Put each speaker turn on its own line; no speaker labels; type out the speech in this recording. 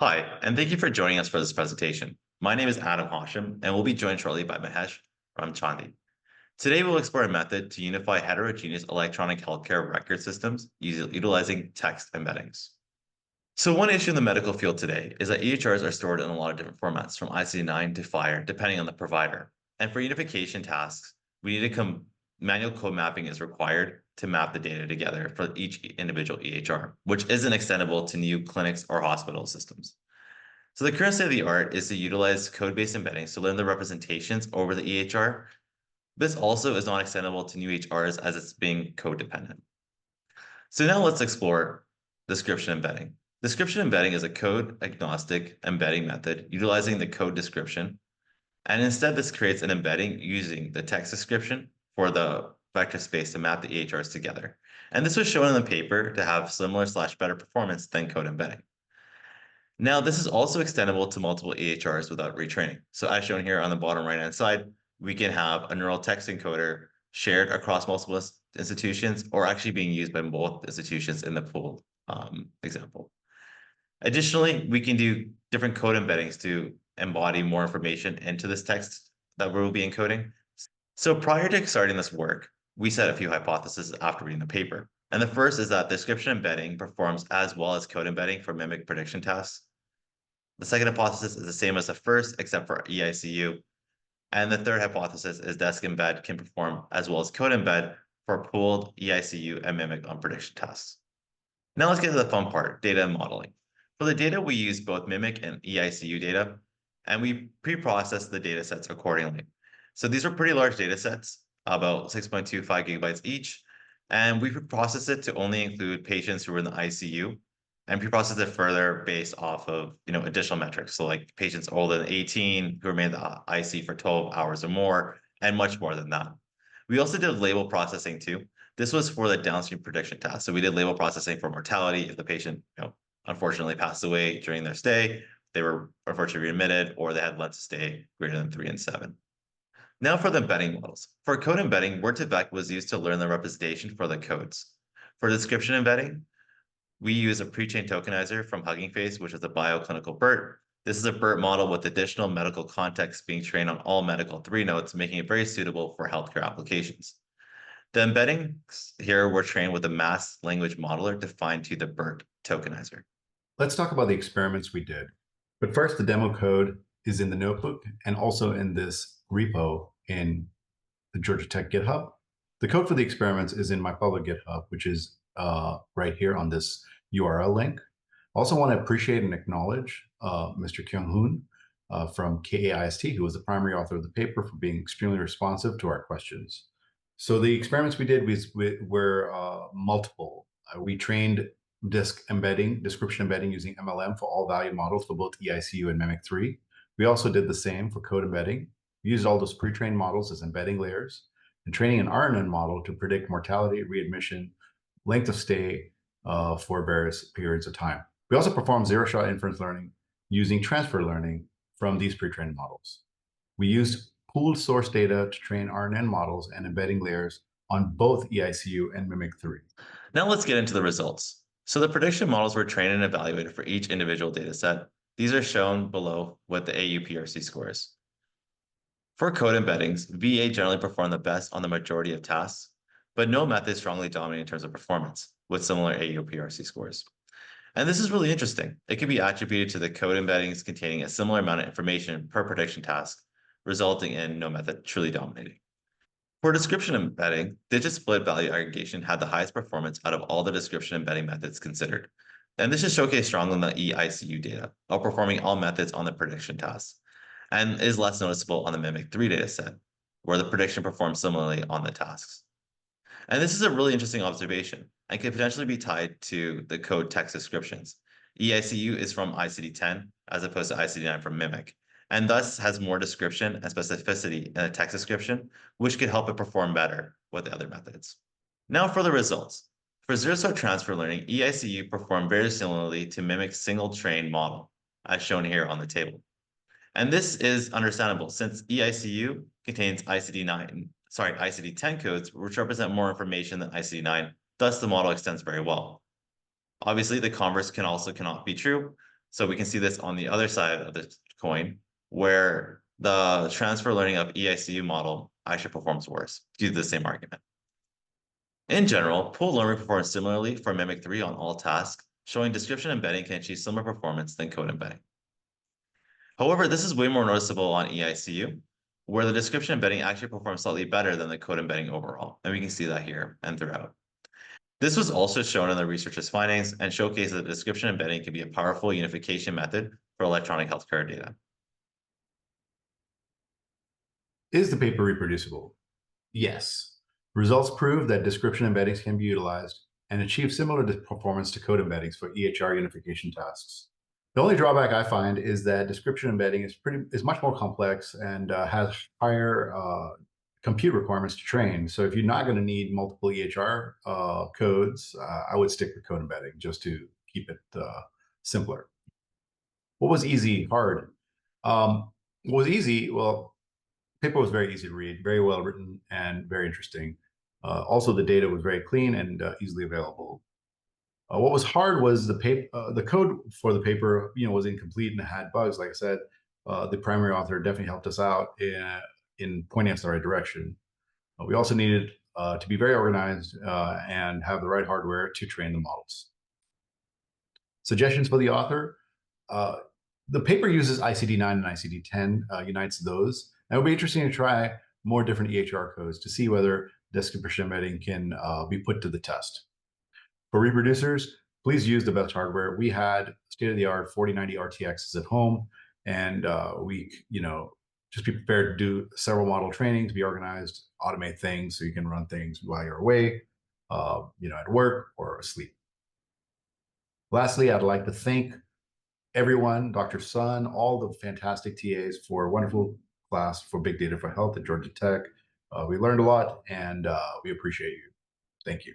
Hi, and thank you for joining us for this presentation. My name is Hasham, and we'll be joined shortly by Mahesh Ramchandani. Today, we'll explore a method to unify heterogeneous electronic healthcare record systems utilizing text embeddings. So one issue in the medical field today is that EHRs are stored in a lot of different formats, from ICD-9 to FHIR, depending on the provider. And for unification tasks, we need to manual code mapping is required to map the data together for each individual EHR, which isn't extendable to new clinics or hospital systems. So the current state of the art is to utilize code-based embeddings to learn the representations over the EHR. This also is not extendable to new EHRs as it's being code-dependent. So now let's explore description embedding. Description embedding is a code-agnostic embedding method utilizing the code description. And instead, this creates an embedding using the text description for the vector space to map the EHRs together. And this was shown in the paper to have similar/better performance than code embedding. Now, this is also extendable to multiple EHRs without retraining. So as shown here on the bottom right-hand side, we can have a neural text encoder shared across multiple institutions or actually being used by both institutions in the pooled example. Additionally, we can do different code embeddings to embody more information into this text that we'll be encoding. So prior to starting this work, we set a few hypotheses after reading the paper. And the first is that description embedding performs as well as code embedding for mimic prediction tasks. The second hypothesis is the same as the first, except for EICU. And the third hypothesis is DescEmb can perform as well as code embed for pooled EICU and mimic on prediction tasks. Now let's get to the fun part, data and modeling. For the data, we use both mimic and EICU data, and we pre-process the data sets accordingly. So these are pretty large data sets, about 6.25 gigabytes each, and we pre-process it to only include patients who were in the ICU and pre-process it further based off of additional metrics. So like patients older than 18 who remain in the IC for 12 hours or more, and much more than that. We also did label processing too. This was for the downstream prediction task. So we did label processing for mortality if the patient, unfortunately passed away during their stay, they were unfortunately readmitted, or they had length of stay greater than 3 and 7. Now for the embedding models. For code embedding, Word2Vec was used to learn the representation for the codes. For description embedding, we use a pre-trained tokenizer from Hugging Face, which is a bioclinical BERT. This is a BERT model with additional medical context being trained on all medical 3 nodes, making it very suitable for healthcare applications. The embeddings here were trained with a mass language modeler defined to the BERT tokenizer.
Let's talk about the experiments we did. But first, the demo code is in the notebook and also in this repo in the Georgia Tech GitHub. The code for the experiments is in my public GitHub, which is right here on this URL link. I also want to appreciate and acknowledge Mr. Kyung-hoon from KAIST, who was the primary author of the paper, for being extremely responsive to our questions. So the experiments we did were multiple. We trained description embedding using MLM for all value models for both EICU and Mimic3. We also did the same for code embedding. We used all those pre-trained models as embedding layers and training an RNN model to predict mortality, readmission, length of stay for various periods of time. We also performed zero-shot inference learning using transfer learning from these pre-trained models. We used pooled source data to train RNN models and embedding layers on both EICU and Mimic3.
Now let's get into the results. So the prediction models were trained and evaluated for each individual data set. These are shown below with the AUPRC scores. For code embeddings, VA generally performed the best on the majority of tasks, but no method strongly dominated in terms of performance, with similar AUPRC scores. And this is really interesting. It can be attributed to the code embeddings containing a similar amount of information per prediction task, resulting in no method truly dominating. For description embedding, digit split value aggregation had the highest performance out of all the description embedding methods considered. And this is showcased strongly in the EICU data, outperforming all methods on the prediction tasks, and is less noticeable on the Mimic3 dataset, where the prediction performs similarly on the tasks. And this is a really interesting observation and could potentially be tied to the code text descriptions. EICU is from ICD-10 as opposed to ICD-9 from Mimic, and thus has more description and specificity in the text description, which could help it perform better with the other methods. Now for the results. For zero-shot transfer learning, EICU performed very similarly to Mimic's single train model, as shown here on the table. And this is understandable since EICU contains ICD-10 codes, which represent more information than ICD-9, thus the model extends very well. Obviously, the converse cannot be true, So we can see this on the other side of the coin, where the transfer learning of EICU model actually performs worse due to the same argument. In general, pooled learning performs similarly for Mimic 3 on all tasks, showing description embedding can achieve similar performance than code embedding. However, this is way more noticeable on EICU, where the description embedding actually performs slightly better than the code embedding overall, and we can see that here and throughout. This was also shown in the researchers' findings and showcases that description embedding can be a powerful unification method for electronic healthcare data.
Is the paper reproducible? Yes. Results prove that description embeddings can be utilized and achieve similar performance to code embeddings for EHR unification tasks. The only drawback I find is that description embedding is much more complex and has higher compute requirements to train. So if you're not going to need multiple EHR codes, I would stick with code embedding just to keep it simpler. What was easy, hard? What was easy? Well, paper was very easy to read, very well written, and very interesting. Also, the data was very clean and easily available. What was hard was the code for the paper, was incomplete and had bugs. Like I said, the primary author definitely helped us out in pointing us in the right direction. We also needed to be very organized and have the right hardware to train the models. Suggestions for the author. The paper uses ICD-9 and ICD-10, unites those. And it would be interesting to try more different EHR codes to see whether description embedding can be put to the test. For reproducers, please use the best hardware. We had state-of-the-art 4090 RTXs at home, and we, just be prepared to do several model trainings, be organized, automate things so you can run things while you're away, at work or asleep. Lastly, I'd like to thank everyone, Dr. Sun, all the fantastic TAs for a wonderful class for Big Data for Health at Georgia Tech. We learned a lot, and we appreciate you. Thank you.